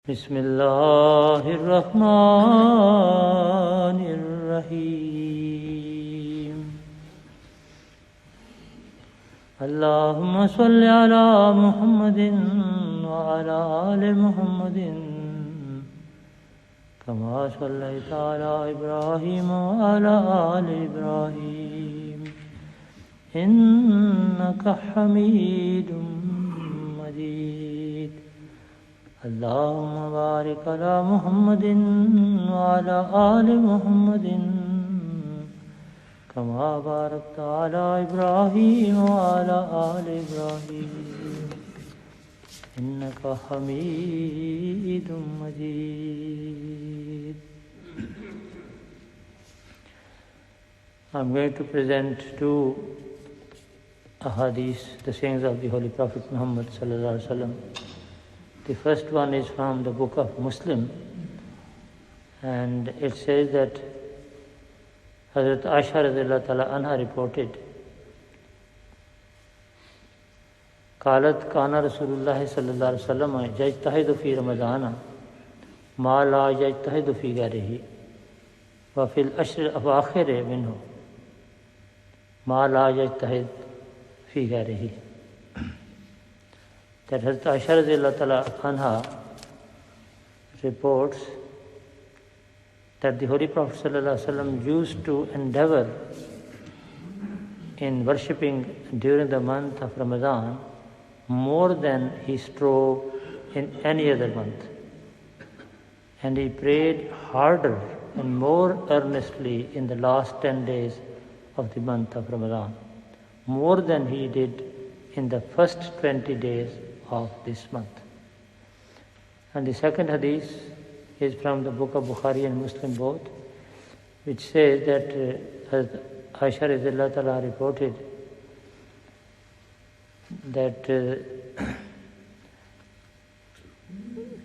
Bismillahirrahmanirrahim. Allahumma salli ala Muhammadin wa ala ali Muhammadin kama sallaita ala Ibrahim wa ala ali Ibrahim innaka Hamidum Majid. Allahumma barik ala Muhammadin wa ala ali Muhammadin كما باركت على إبراهيم وعلى آل إبراهيم إنك حميد مجيد. I'm going to present two ahadith, the sayings of the Holy Prophet Muhammad sallallahu alaihi wasallam. The first one is from the book of Muslim, and it says that Hazrat Aisha radhiyallahu ta'ala anha reported, قالت كان رسول الله صلى الله عليه وسلم يجتهد في رمضان ما لا يجتهد في غيره وفي الأشهر الأواخر منه ما لا يجتهد في غيره. That Hazrat Aisha radhiyallahu ta'ala anha reports that the Holy Prophet ﷺ used to endeavor in worshipping during the month of Ramadan more than he strove in any other month. And he prayed harder and more earnestly in the last 10 days of the month of Ramadan, more than he did in the first 20 days of this month. And the second hadith is from the book of Bukhari and Muslim both, which says that Aisha radhiyallahu ta'ala reported that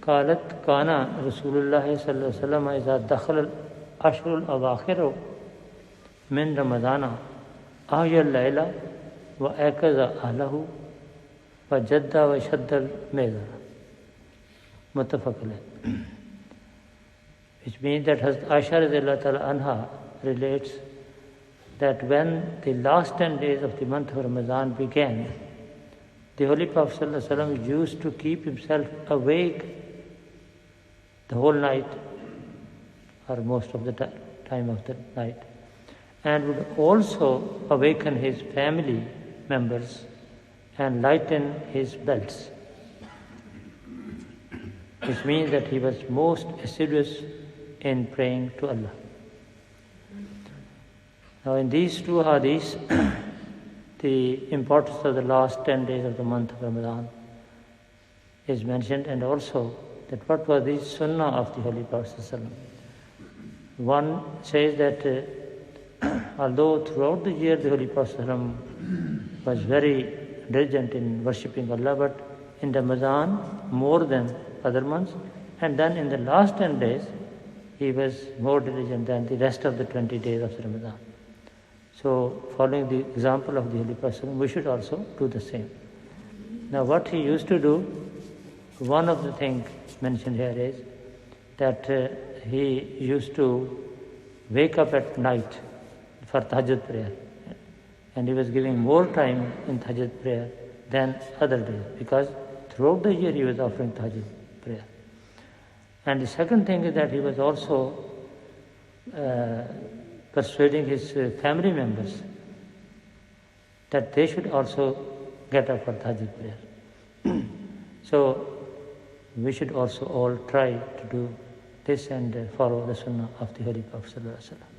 قالت كان رسول الله صلى الله عليه وسلم إذا دخل الأشهر الأواخر من رمضان أحيا الليل وأيقظ أهله وجد وشد الميزار متفق عليه. Which means that Hazrat Aisha radhiyallahu ta'ala anha relates that when the last 10 days of the month of Ramadan began, the Holy Prophet sallallahu alaihi wasallam used to keep himself awake the whole night or most of the time of the night, and would also awaken his family members and lighten his belts, which means that he was most assiduous in praying to Allah. Now in these two hadiths, the importance of the last 10 days of the month of Ramadan is mentioned, and also that what was the sunnah of the Holy Prophet ﷺ. One says that although throughout the year the Holy Prophet ﷺ was very diligent in worshipping Allah, but in Ramadan more than other months, and then in the last 10 days he was more diligent than the rest of the 20 days of Ramadan. So, following the example of the Holy Prophet, we should also do the same. Now, what he used to do, one of the things mentioned here is that he used to wake up at night for Tahajjud prayer. And he was giving more time in Tahajjud prayer than other days, because throughout the year he was offering Tahajjud prayer. And the second thing is that he was also persuading his family members that they should also get up for Tahajjud prayer. So we should also all try to do this and follow the sunnah of the Holy Prophet sallallahu alaihi wasallam.